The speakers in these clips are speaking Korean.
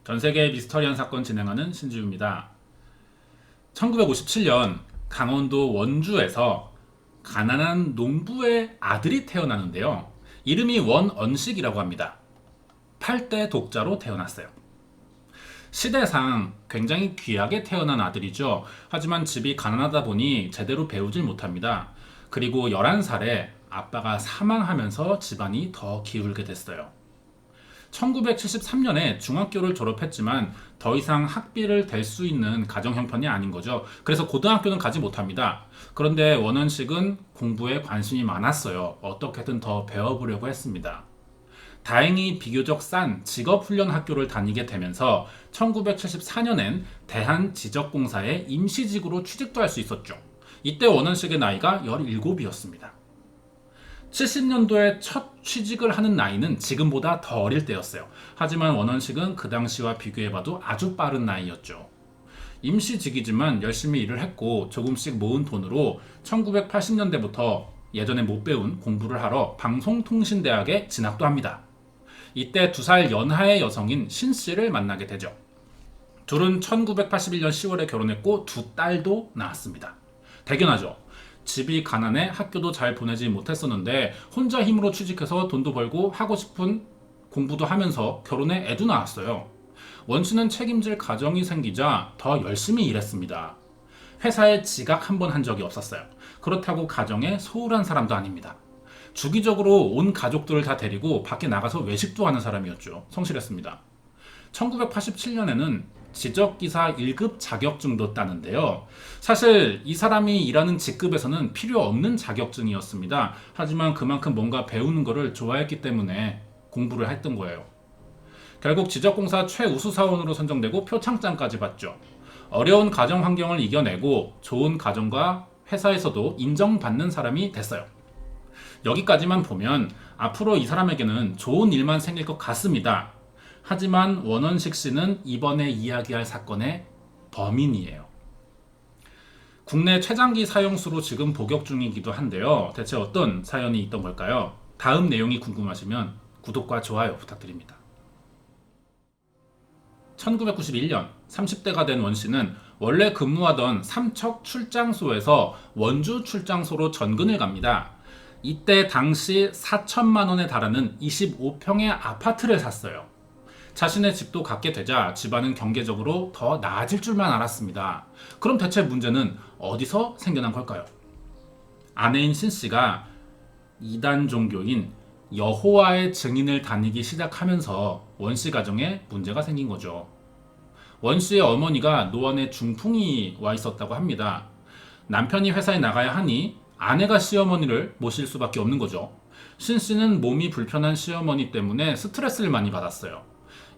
전세계 미스터리한 사건 진행하는 신지우입니다. 1957년 강원도 원주에서 가난한 농부의 아들이 태어나는데요. 이름이 원언식이라고 합니다. 8대 독자로 태어났어요. 시대상 굉장히 귀하게 태어난 아들이죠. 하지만 집이 가난하다 보니 제대로 배우질 못합니다. 그리고 11살에 아빠가 사망하면서 집안이 더 기울게 됐어요. 1973년에 중학교를 졸업했지만 더 이상 학비를 댈 수 있는 가정 형편이 아닌 거죠. 그래서 고등학교는 가지 못합니다. 그런데 원원식은 공부에 관심이 많았어요. 어떻게든 더 배워보려고 했습니다. 다행히 비교적 싼 직업훈련 학교를 다니게 되면서 1974년엔 대한지적공사에 임시직으로 취직도 할 수 있었죠. 이때 원원식의 나이가 17이었습니다. 70년도에 첫 취직을 하는 나이는 지금보다 더 어릴 때였어요. 하지만 원원식은 그 당시와 비교해봐도 아주 빠른 나이였죠. 임시직이지만 열심히 일을 했고 조금씩 모은 돈으로 1980년대부터 예전에 못 배운 공부를 하러 방송통신대학에 진학도 합니다. 이때 2살 연하의 여성인 신 씨를 만나게 되죠. 둘은 1981년 10월에 결혼했고 2딸도 낳았습니다. 대견하죠. 집이 가난해 학교도 잘 보내지 못했었는데 혼자 힘으로 취직해서 돈도 벌고 하고 싶은 공부도 하면서 결혼해 애도 낳았어요. 원 씨는 책임질 가정이 생기자 더 열심히 일했습니다. 회사에 지각 한 번 한 적이 없었어요. 그렇다고 가정에 소홀한 사람도 아닙니다. 주기적으로 온 가족들을 다 데리고 밖에 나가서 외식도 하는 사람이었죠. 성실했습니다. 1987년에는 지적기사 1급 자격증도 따는데요. 사실 이 사람이 일하는 직급에서는 필요 없는 자격증이었습니다. 하지만 그만큼 뭔가 배우는 거를 좋아했기 때문에 공부를 했던 거예요. 결국 지적공사 최우수 사원으로 선정되고 표창장까지 받죠. 어려운 가정 환경을 이겨내고 좋은 가정과 회사에서도 인정받는 사람이 됐어요. 여기까지만 보면 앞으로 이 사람에게는 좋은 일만 생길 것 같습니다. 하지만 원원식 씨는 이번에 이야기할 사건의 범인이에요. 국내 최장기 사형수로 지금 복역 중이기도 한데요. 대체 어떤 사연이 있던 걸까요? 다음 내용이 궁금하시면 구독과 좋아요 부탁드립니다. 1991년 30대가 된 원 씨는 원래 근무하던 삼척 출장소에서 원주 출장소로 전근을 갑니다. 이때 당시 4천만 원에 달하는 25평의 아파트를 샀어요. 자신의 집도 갖게 되자 집안은 경제적으로 더 나아질 줄만 알았습니다. 그럼 대체 문제는 어디서 생겨난 걸까요? 아내인 신 씨가 이단 종교인 여호와의 증인을 다니기 시작하면서 원 씨 가정에 문제가 생긴 거죠. 원 씨의 어머니가 노안에 중풍이 와 있었다고 합니다. 남편이 회사에 나가야 하니 아내가 시어머니를 모실 수밖에 없는 거죠. 신 씨는 몸이 불편한 시어머니 때문에 스트레스를 많이 받았어요.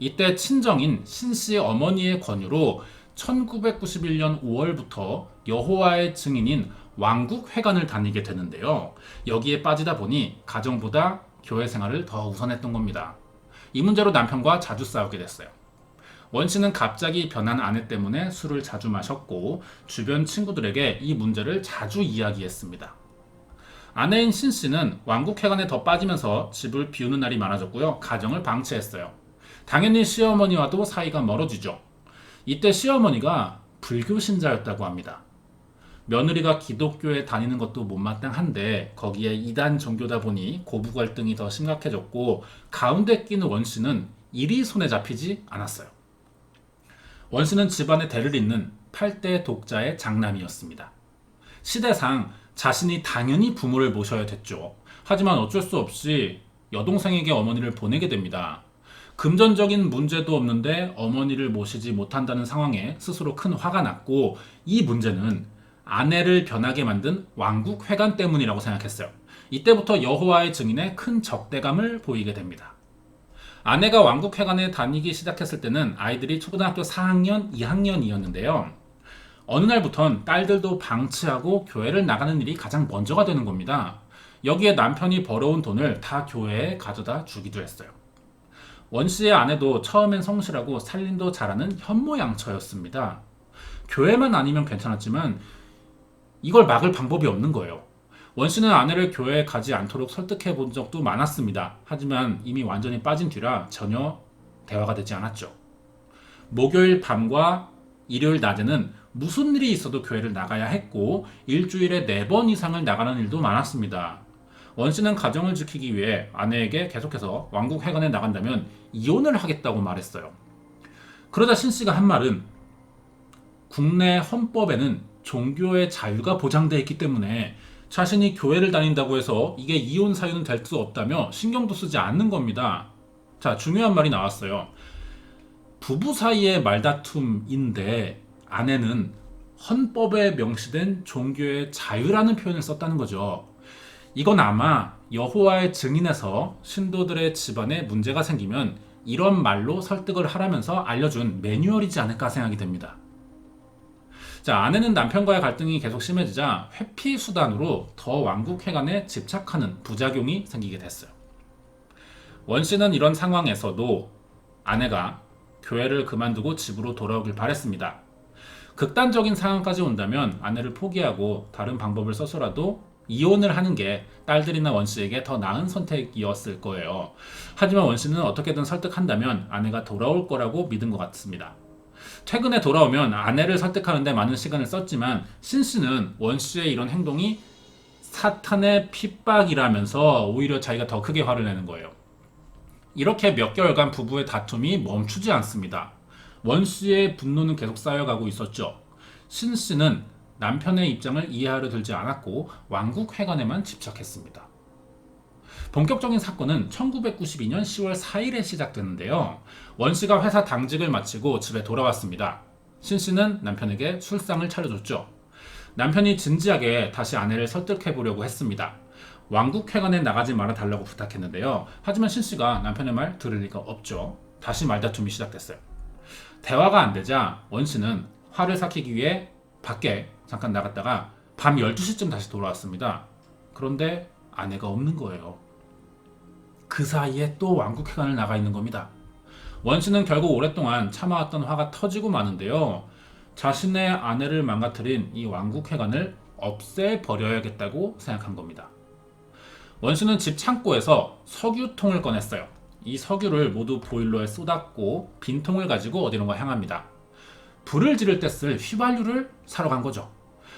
이때 친정인 신 씨 어머니의 권유로 1991년 5월부터 여호와의 증인인 왕국회관을 다니게 되는데요. 여기에 빠지다 보니 가정보다 교회 생활을 더 우선했던 겁니다. 이 문제로 남편과 자주 싸우게 됐어요. 원 씨는 갑자기 변한 아내 때문에 술을 자주 마셨고 주변 친구들에게 이 문제를 자주 이야기했습니다. 아내인 신 씨는 왕국회관에 더 빠지면서 집을 비우는 날이 많아졌고요. 가정을 방치했어요. 당연히 시어머니와도 사이가 멀어지죠. 이때 시어머니가 불교 신자였다고 합니다. 며느리가 기독교에 다니는 것도 못마땅한데 거기에 이단 종교다 보니 고부 갈등이 더 심각해졌고 가운데 끼는 원 씨는 일이 손에 잡히지 않았어요. 원 씨는 집안의 대를 잇는 8대 독자의 장남이었습니다. 시대상 자신이 당연히 부모를 모셔야 됐죠. 하지만 어쩔 수 없이 여동생에게 어머니를 보내게 됩니다. 금전적인 문제도 없는데 어머니를 모시지 못한다는 상황에 스스로 큰 화가 났고 이 문제는 아내를 변하게 만든 왕국회관 때문이라고 생각했어요. 이때부터 여호와의 증인에 큰 적대감을 보이게 됩니다. 아내가 왕국회관에 다니기 시작했을 때는 아이들이 초등학교 4학년, 2학년이었는데요. 어느 날부턴 딸들도 방치하고 교회를 나가는 일이 가장 먼저가 되는 겁니다. 여기에 남편이 벌어온 돈을 다 교회에 가져다 주기도 했어요. 원 씨의 아내도 처음엔 성실하고 살림도 잘하는 현모양처였습니다. 교회만 아니면 괜찮았지만 이걸 막을 방법이 없는 거예요. 원 씨는 아내를 교회에 가지 않도록 설득해 본 적도 많았습니다. 하지만 이미 완전히 빠진 뒤라 전혀 대화가 되지 않았죠. 목요일 밤과 일요일 낮에는 무슨 일이 있어도 교회를 나가야 했고 일주일에 4번 이상을 나가는 일도 많았습니다. 원 씨는 가정을 지키기 위해 아내에게 계속해서 왕국회관에 나간다면 이혼을 하겠다고 말했어요. 그러자 신 씨가 한 말은 국내 헌법에는 종교의 자유가 보장되어 있기 때문에 자신이 교회를 다닌다고 해서 이게 이혼 사유는 될 수 없다며 신경도 쓰지 않는 겁니다. 자, 중요한 말이 나왔어요. 부부 사이의 말다툼인데 아내는 헌법에 명시된 종교의 자유라는 표현을 썼다는 거죠. 이건 아마 여호와의 증인에서 신도들의 집안에 문제가 생기면 이런 말로 설득을 하라면서 알려준 매뉴얼이지 않을까 생각이 됩니다. 자, 아내는 남편과의 갈등이 계속 심해지자 회피 수단으로 더 왕국회관에 집착하는 부작용이 생기게 됐어요. 원 씨는 이런 상황에서도 아내가 교회를 그만두고 집으로 돌아오길 바랬습니다. 극단적인 상황까지 온다면 아내를 포기하고 다른 방법을 써서라도 이혼을 하는 게 딸들이나 원 씨에게 더 나은 선택이었을 거예요. 하지만 원 씨는 어떻게든 설득한다면 아내가 돌아올 거라고 믿은 것 같습니다. 최근에 돌아오면 아내를 설득하는 데 많은 시간을 썼지만 신 씨는 원 씨의 이런 행동이 사탄의 핍박이라면서 오히려 자기가 더 크게 화를 내는 거예요. 이렇게 몇 개월간 부부의 다툼이 멈추지 않습니다. 원 씨의 분노는 계속 쌓여가고 있었죠. 신 씨는 남편의 입장을 이해하려 들지 않았고 왕국회관에만 집착했습니다. 본격적인 사건은 1992년 10월 4일에 시작되는데요. 원 씨가 회사 당직을 마치고 집에 돌아왔습니다. 신 씨는 남편에게 술상을 차려줬죠. 남편이 진지하게 다시 아내를 설득해 보려고 했습니다. 왕국회관에 나가지 말아 달라고 부탁했는데요. 하지만 신 씨가 남편의 말 들을 리가 없죠. 다시 말다툼이 시작됐어요. 대화가 안 되자 원 씨는 화를 삭히기 위해 밖에 잠깐 나갔다가 밤 12시쯤 다시 돌아왔습니다. 그런데 아내가 없는 거예요. 그 사이에 또 왕국회관을 나가 있는 겁니다. 원 씨는 결국 오랫동안 참아왔던 화가 터지고 마는데요. 자신의 아내를 망가뜨린 이 왕국회관을 없애버려야겠다고 생각한 겁니다. 원 씨는 집 창고에서 석유통을 꺼냈어요. 이 석유를 모두 보일러에 쏟았고 빈 통을 가지고 어디론가 향합니다. 불을 지를 때 쓸 휘발유를 사러 간 거죠.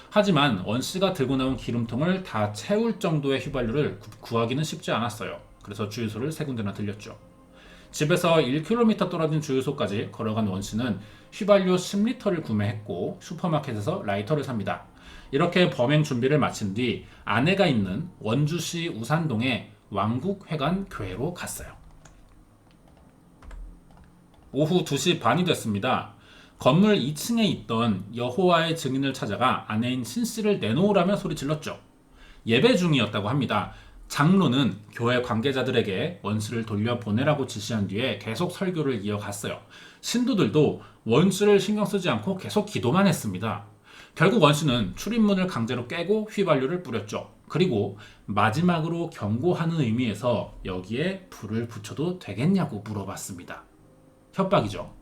하지만 원 씨가 들고 나온 기름통을 다 채울 정도의 휘발유를 구하기는 쉽지 않았어요. 그래서 주유소를 3군데나 들렸죠. 집에서 1km 떨어진 주유소까지 걸어간 원 씨는 휘발유 10리터를 구매했고 슈퍼마켓에서 라이터를 삽니다. 이렇게 범행 준비를 마친 뒤 아내가 있는 원주시 우산동의 왕국회관 교회로 갔어요. 오후 2시 반이 됐습니다. 건물 2층에 있던 여호와의 증인을 찾아가 아내인 신 씨를 내놓으라며 소리질렀죠. 예배 중이었다고 합니다. 장로는 교회 관계자들에게 원 씨를 돌려보내라고 지시한 뒤에 계속 설교를 이어갔어요. 신도들도 원 씨를 신경 쓰지 않고 계속 기도만 했습니다. 결국 원 씨는 출입문을 강제로 깨고 휘발유를 뿌렸죠. 그리고 마지막으로 경고하는 의미에서 여기에 불을 붙여도 되겠냐고 물어봤습니다. 협박이죠.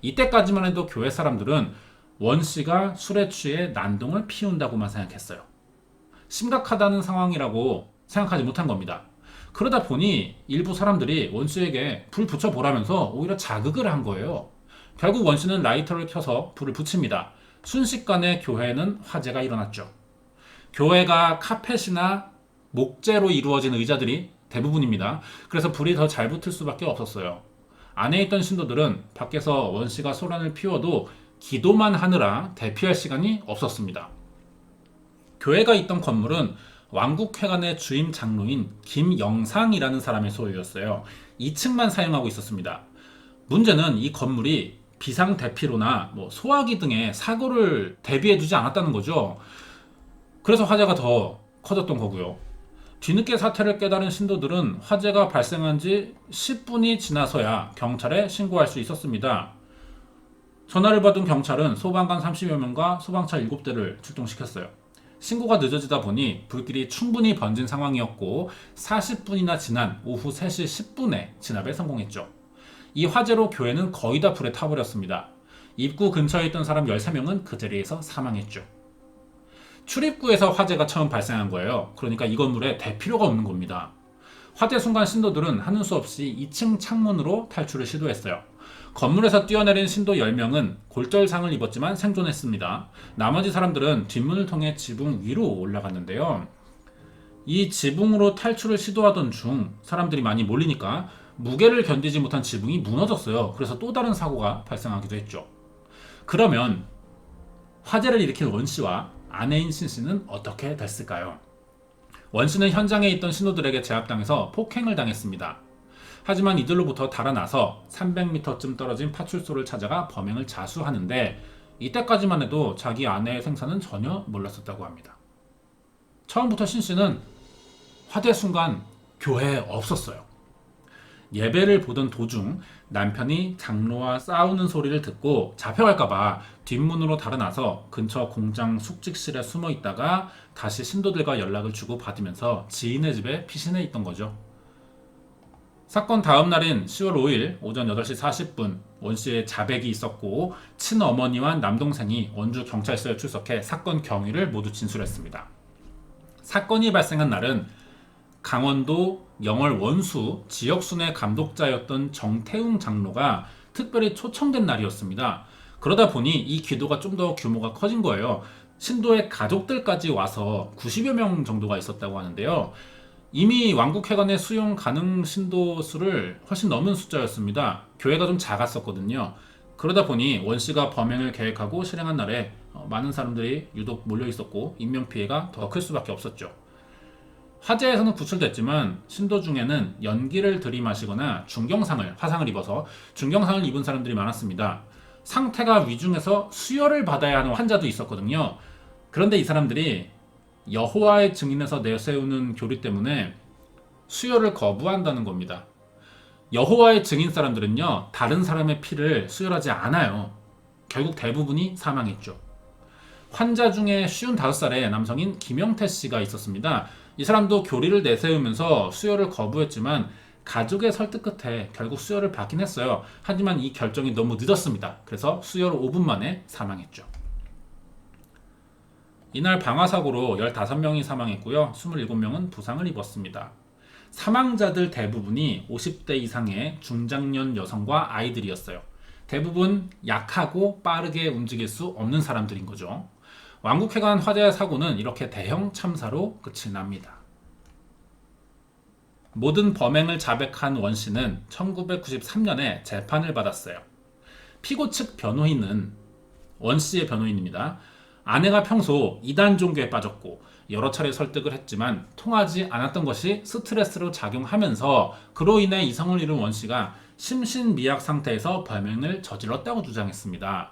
이때까지만 해도 교회 사람들은 원 씨가 술에 취해 난동을 피운다고만 생각했어요. 심각하다는 상황이라고 생각하지 못한 겁니다. 그러다 보니 일부 사람들이 원 씨에게 불 붙여보라면서 오히려 자극을 한 거예요. 결국 원 씨는 라이터를 켜서 불을 붙입니다. 순식간에 교회에는 화재가 일어났죠. 교회가 카펫이나 목재로 이루어진 의자들이 대부분입니다. 그래서 불이 더 잘 붙을 수밖에 없었어요. 안에 있던 신도들은 밖에서 원 씨가 소란을 피워도 기도만 하느라 대피할 시간이 없었습니다. 교회가 있던 건물은 왕국회관의 주임 장로인 김영상이라는 사람의 소유였어요. 2층만 사용하고 있었습니다. 문제는 이 건물이 비상대피로나 소화기 등의 사고를 대비해두지 않았다는 거죠. 그래서 화재가 더 커졌던 거고요. 뒤늦게 사태를 깨달은 신도들은 화재가 발생한 지 10분이 지나서야 경찰에 신고할 수 있었습니다. 전화를 받은 경찰은 소방관 30여 명과 소방차 7대를 출동시켰어요. 신고가 늦어지다 보니 불길이 충분히 번진 상황이었고 40분이나 지난 오후 3시 10분에 진압에 성공했죠. 이 화재로 교회는 거의 다 불에 타버렸습니다. 입구 근처에 있던 사람 13명은 그 자리에서 사망했죠. 출입구에서 화재가 처음 발생한 거예요. 그러니까 이 건물에 댈 필요가 없는 겁니다. 화재 순간 신도들은 하는 수 없이 2층 창문으로 탈출을 시도했어요. 건물에서 뛰어내린 신도 10명은 골절상을 입었지만 생존했습니다. 나머지 사람들은 뒷문을 통해 지붕 위로 올라갔는데요. 이 지붕으로 탈출을 시도하던 중 사람들이 많이 몰리니까 무게를 견디지 못한 지붕이 무너졌어요. 그래서 또 다른 사고가 발생하기도 했죠. 그러면 화재를 일으킨 원씨와 아내인 신씨는 어떻게 됐을까요? 원씨는 현장에 있던 신도들에게 제압당해서 폭행을 당했습니다. 하지만 이들로부터 달아나서 300m쯤 떨어진 파출소를 찾아가 범행을 자수하는데 이때까지만 해도 자기 아내의 생사는 전혀 몰랐었다고 합니다. 처음부터 신씨는 화재 순간 교회에 없었어요. 예배를 보던 도중 남편이 장로와 싸우는 소리를 듣고 잡혀갈까봐 뒷문으로 달아나서 근처 공장 숙직실에 숨어 있다가 다시 신도들과 연락을 주고받으면서 지인의 집에 피신해 있던 거죠. 사건 다음 날인 10월 5일 오전 8시 40분 원씨의 자백이 있었고 친어머니와 남동생이 원주 경찰서에 출석해 사건 경위를 모두 진술했습니다. 사건이 발생한 날은 강원도 영월 원수 지역순회 감독자였던 정태웅 장로가 특별히 초청된 날이었습니다. 그러다 보니 이 기도가 좀 더 규모가 커진 거예요. 신도의 가족들까지 와서 90여 명 정도가 있었다고 하는데요. 이미 왕국회관의 수용 가능 신도 수를 훨씬 넘은 숫자였습니다. 교회가 좀 작았었거든요. 그러다 보니 원씨가 범행을 계획하고 실행한 날에 많은 사람들이 유독 몰려 있었고 인명피해가 더 클 수밖에 없었죠. 화재에서는 구출됐지만 신도 중에는 연기를 들이마시거나 화상을 입어서 중경상을 입은 사람들이 많았습니다. 상태가 위중해서 수혈을 받아야 하는 환자도 있었거든요. 그런데 이 사람들이 여호와의 증인에서 내세우는 교리 때문에 수혈을 거부한다는 겁니다. 여호와의 증인 사람들은요, 다른 사람의 피를 수혈하지 않아요. 결국 대부분이 사망했죠. 환자 중에 55살의 남성인 김영태 씨가 있었습니다. 이 사람도 교리를 내세우면서 수혈을 거부했지만 가족의 설득 끝에 결국 수혈을 받긴 했어요. 하지만 이 결정이 너무 늦었습니다. 그래서 수혈 5분 만에 사망했죠. 이날 방화사고로 15명이 사망했고요. 27명은 부상을 입었습니다. 사망자들 대부분이 50대 이상의 중장년 여성과 아이들이었어요. 대부분 약하고 빠르게 움직일 수 없는 사람들인 거죠. 왕국회관 화재 사고는 이렇게 대형 참사로 끝이 납니다. 모든 범행을 자백한 원씨는 1993년에 재판을 받았어요. 피고 측 변호인은 원씨의 변호인입니다. 아내가 평소 이단 종교에 빠졌고 여러 차례 설득을 했지만 통하지 않았던 것이 스트레스로 작용하면서 그로 인해 이성을 잃은 원씨가 심신미약 상태에서 범행을 저질렀다고 주장했습니다.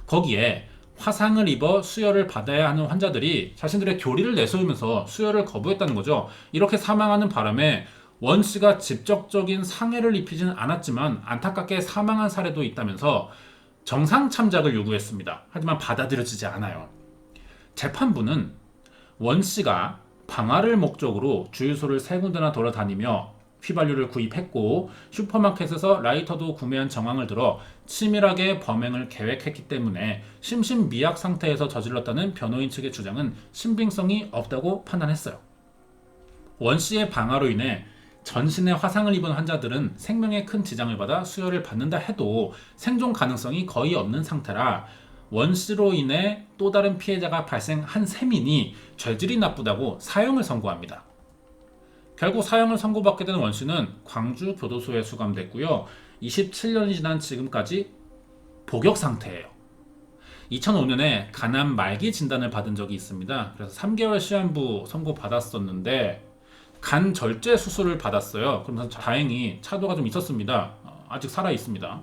거기에 화상을 입어 수혈을 받아야 하는 환자들이 자신들의 교리를 내세우면서 수혈을 거부했다는 거죠. 이렇게 사망하는 바람에 원씨가 직접적인 상해를 입히지는 않았지만 안타깝게 사망한 사례도 있다면서 정상 참작을 요구했습니다. 하지만 받아들여지지 않아요. 재판부는 원씨가 방화를 목적으로 주유소를 3군데나 돌아다니며 휘발유를 구입했고 슈퍼마켓에서 라이터도 구매한 정황을 들어 치밀하게 범행을 계획했기 때문에 심신미약 상태에서 저질렀다는 변호인 측의 주장은 신빙성이 없다고 판단했어요. 원씨의 방화로 인해 전신에 화상을 입은 환자들은 생명에 큰 지장을 받아 수혈을 받는다 해도 생존 가능성이 거의 없는 상태라 원씨로 인해 또 다른 피해자가 발생한 셈이니 죄질이 나쁘다고 사형을 선고합니다. 결국 사형을 선고받게 된 원씨는 광주 교도소에 수감됐고요. 27년이 지난 지금까지 복역 상태예요. 2005년에 간암 말기 진단을 받은 적이 있습니다. 그래서 3개월 시한부 선고받았었는데 간 절제 수술을 받았어요. 그러면서 다행히 차도가 좀 있었습니다. 아직 살아 있습니다.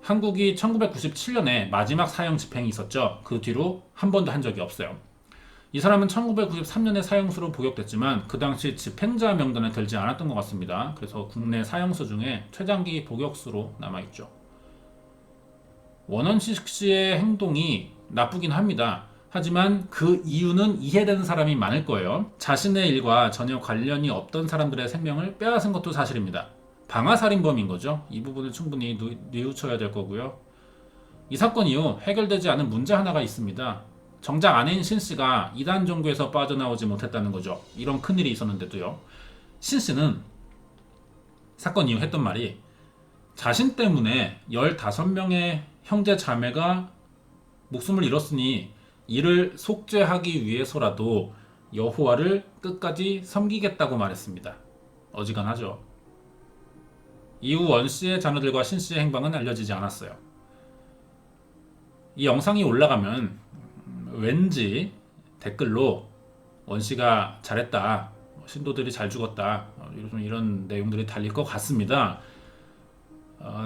한국이 1997년에 마지막 사형 집행이 있었죠. 그 뒤로 한 번도 한 적이 없어요. 이 사람은 1993년에 사형수로 복역됐지만 그 당시 집행자 명단에 들지 않았던 것 같습니다. 그래서 국내 사형수 중에 최장기 복역수로 남아있죠. 원원식 씨의 행동이 나쁘긴 합니다. 하지만 그 이유는 이해되는 사람이 많을 거예요. 자신의 일과 전혀 관련이 없던 사람들의 생명을 빼앗은 것도 사실입니다. 방화살인범인 거죠. 이 부분을 충분히 뉘우쳐야 될 거고요. 이 사건 이후 해결되지 않은 문제 하나가 있습니다. 정작 아내인 신씨가 이단 종교에서 빠져나오지 못했다는 거죠. 이런 큰일이 있었는데도요. 신씨는 사건 이후 했던 말이 자신 때문에 15명의 형제 자매가 목숨을 잃었으니 이를 속죄하기 위해서라도 여호와를 끝까지 섬기겠다고 말했습니다. 어지간하죠. 이후 원씨의 자녀들과 신씨의 행방은 알려지지 않았어요. 이 영상이 올라가면 왠지 댓글로 원씨가 잘했다, 신도들이 잘 죽었다, 이런 내용들이 달릴 것 같습니다.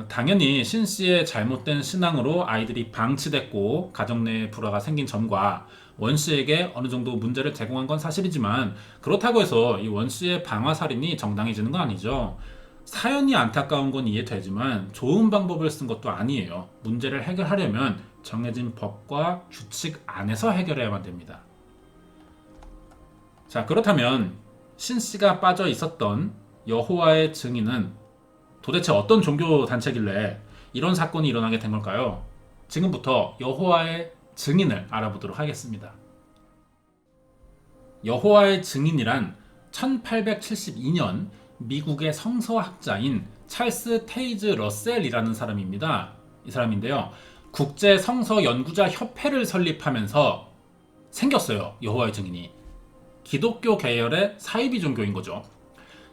당연히 신씨의 잘못된 신앙으로 아이들이 방치됐고 가정 내에 불화가 생긴 점과 원씨에게 어느 정도 문제를 제공한 건 사실이지만, 그렇다고 해서 이 원씨의 방화살인이 정당해지는 건 아니죠. 사연이 안타까운 건 이해되지만 좋은 방법을 쓴 것도 아니에요. 문제를 해결하려면 정해진 법과 규칙 안에서 해결해야만 됩니다. 자, 그렇다면 신씨가 빠져 있었던 여호와의 증인은 도대체 어떤 종교 단체길래 이런 사건이 일어나게 된 걸까요? 지금부터 여호와의 증인을 알아보도록 하겠습니다. 여호와의 증인이란 1872년 미국의 성서학자인 찰스 테이즈 러셀이라는 사람입니다. 이 사람인데요, 국제 성서 연구자 협회를 설립하면서 생겼어요. 여호와의 증인이 기독교 계열의 사이비 종교인 거죠.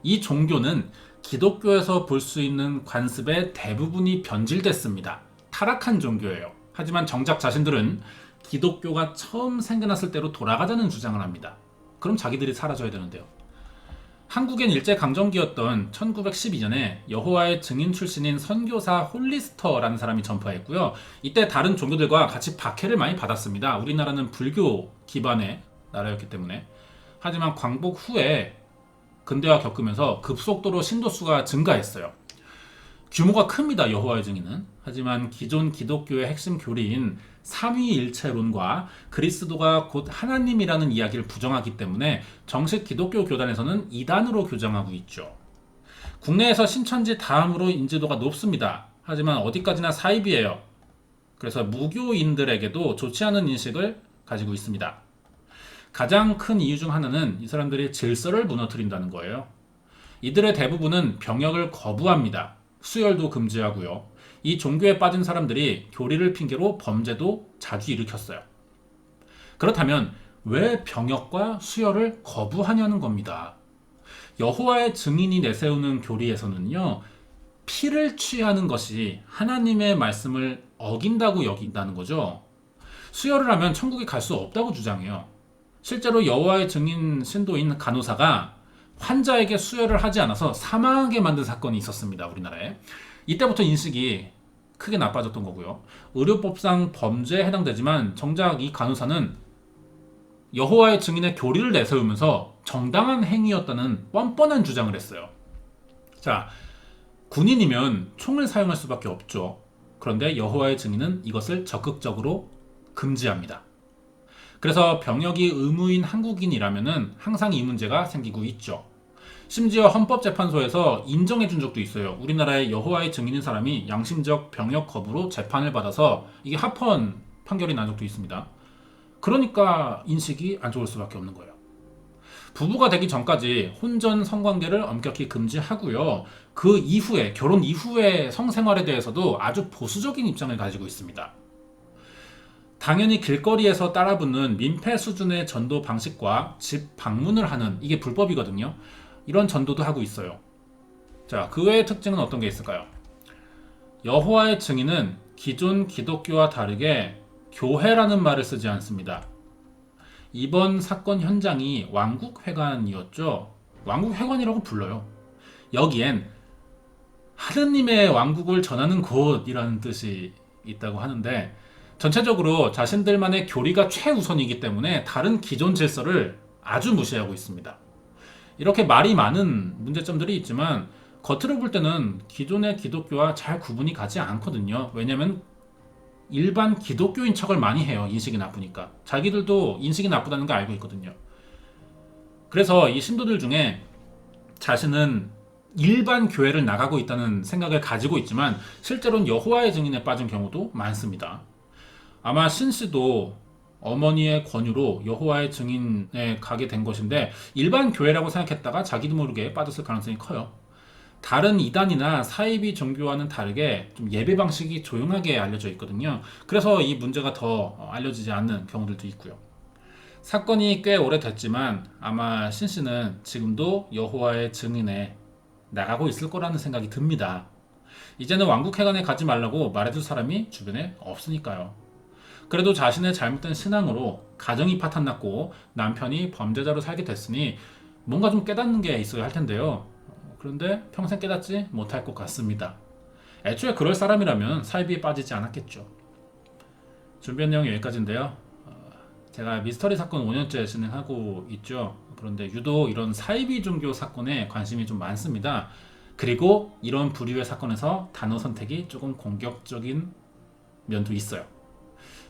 이 종교는 기독교에서 볼 수 있는 관습의 대부분이 변질됐습니다. 타락한 종교예요. 하지만 정작 자신들은 기독교가 처음 생겨났을 때로 돌아가자는 주장을 합니다. 그럼 자기들이 사라져야 되는데요. 한국엔 일제강점기였던 1912년에 여호와의 증인 출신인 선교사 홀리스터라는 사람이 전파했고요. 이때 다른 종교들과 같이 박해를 많이 받았습니다. 우리나라는 불교 기반의 나라였기 때문에. 하지만 광복 후에 근대화 겪으면서 급속도로 신도수가 증가했어요. 규모가 큽니다, 여호와의 증인은. 하지만 기존 기독교의 핵심 교리인 삼위일체론과 그리스도가 곧 하나님이라는 이야기를 부정하기 때문에 정식 기독교 교단에서는 이단으로 교정하고 있죠. 국내에서 신천지 다음으로 인지도가 높습니다. 하지만 어디까지나 사입이에요. 그래서 무교인들에게도 좋지 않은 인식을 가지고 있습니다. 가장 큰 이유 중 하나는 이 사람들이 질서를 무너뜨린다는 거예요. 이들의 대부분은 병역을 거부합니다. 수혈도 금지하고요. 이 종교에 빠진 사람들이 교리를 핑계로 범죄도 자주 일으켰어요. 그렇다면 왜 병역과 수혈을 거부하냐는 겁니다. 여호와의 증인이 내세우는 교리에서는요, 피를 취하는 것이 하나님의 말씀을 어긴다고 여긴다는 거죠. 수혈을 하면 천국에 갈 수 없다고 주장해요. 실제로 여호와의 증인 신도인 간호사가 환자에게 수혈을 하지 않아서 사망하게 만든 사건이 있었습니다, 우리나라에. 이때부터 인식이 크게 나빠졌던 거고요. 의료법상 범죄에 해당되지만 정작 이 간호사는 여호와의 증인의 교리를 내세우면서 정당한 행위였다는 뻔뻔한 주장을 했어요. 자, 군인이면 총을 사용할 수밖에 없죠. 그런데 여호와의 증인은 이것을 적극적으로 금지합니다. 그래서 병역이 의무인 한국인이라면 항상 이 문제가 생기고 있죠. 심지어 헌법재판소에서 인정해준 적도 있어요. 우리나라의 여호와의 증인인 사람이 양심적 병역 거부로 재판을 받아서 이게 합헌 판결이 난 적도 있습니다. 그러니까 인식이 안 좋을 수밖에 없는 거예요. 부부가 되기 전까지 혼전 성관계를 엄격히 금지하고요. 그 이후에, 결혼 이후의 성생활에 대해서도 아주 보수적인 입장을 가지고 있습니다. 당연히 길거리에서 따라붙는 민폐 수준의 전도 방식과 집 방문을 하는, 이게 불법이거든요. 이런 전도도 하고 있어요. 자, 그 외의 특징은 어떤 게 있을까요? 여호와의 증인은 기존 기독교와 다르게 교회라는 말을 쓰지 않습니다. 이번 사건 현장이 왕국회관이었죠. 왕국회관이라고 불러요. 여기엔 하느님의 왕국을 전하는 곳이라는 뜻이 있다고 하는데, 전체적으로 자신들만의 교리가 최우선이기 때문에 다른 기존 질서를 아주 무시하고 있습니다. 이렇게 말이 많은 문제점들이 있지만 겉으로 볼 때는 기존의 기독교와 잘 구분이 가지 않거든요. 왜냐면 일반 기독교인 척을 많이 해요. 인식이 나쁘니까. 자기들도 인식이 나쁘다는 걸 알고 있거든요. 그래서 이 신도들 중에 자신은 일반 교회를 나가고 있다는 생각을 가지고 있지만 실제로는 여호와의 증인에 빠진 경우도 많습니다. 아마 신씨도 어머니의 권유로 여호와의 증인에 가게 된 것인데 일반 교회라고 생각했다가 자기도 모르게 빠졌을 가능성이 커요. 다른 이단이나 사이비 종교와는 다르게 좀 예배 방식이 조용하게 알려져 있거든요. 그래서 이 문제가 더 알려지지 않는 경우들도 있고요. 사건이 꽤 오래됐지만 아마 신 씨는 지금도 여호와의 증인에 나가고 있을 거라는 생각이 듭니다. 이제는 왕국회관에 가지 말라고 말해줄 사람이 주변에 없으니까요. 그래도 자신의 잘못된 신앙으로 가정이 파탄났고 남편이 범죄자로 살게 됐으니 뭔가 좀 깨닫는 게 있어야 할 텐데요. 그런데 평생 깨닫지 못할 것 같습니다. 애초에 그럴 사람이라면 사이비에 빠지지 않았겠죠. 준비한 내용이 여기까지인데요. 제가 미스터리 사건 5년째 진행하고 있죠. 그런데 유독 이런 사이비 종교 사건에 관심이 좀 많습니다. 그리고 이런 부류의 사건에서 단어 선택이 조금 공격적인 면도 있어요.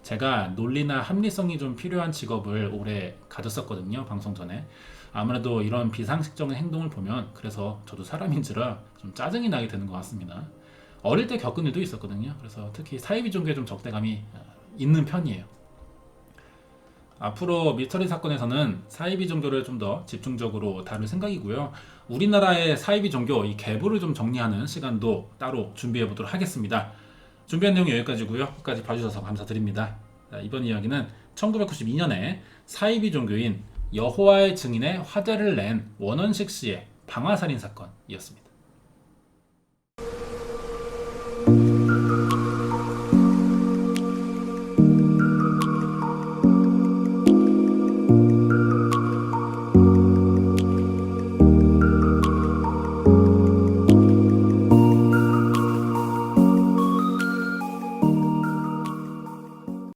제가 논리나 합리성이 좀 필요한 직업을 오래 가졌었거든요. 방송 전에. 아무래도 이런 비상식적인 행동을 보면 그래서 저도 사람인지라 좀 짜증이 나게 되는 것 같습니다. 어릴 때 겪은 일도 있었거든요. 그래서 특히 사이비 종교에 좀 적대감이 있는 편이에요. 앞으로 미스터리 사건에서는 사이비 종교를 좀 더 집중적으로 다룰 생각이고요. 우리나라의 사이비 종교 이 계보를 좀 정리하는 시간도 따로 준비해 보도록 하겠습니다. 준비한 내용이 여기까지고요. 끝까지 봐주셔서 감사드립니다. 이번 이야기는 1992년에 사이비 종교인 여호와의 증인의 화제를 낸 원원식 씨의 방화살인 사건이었습니다.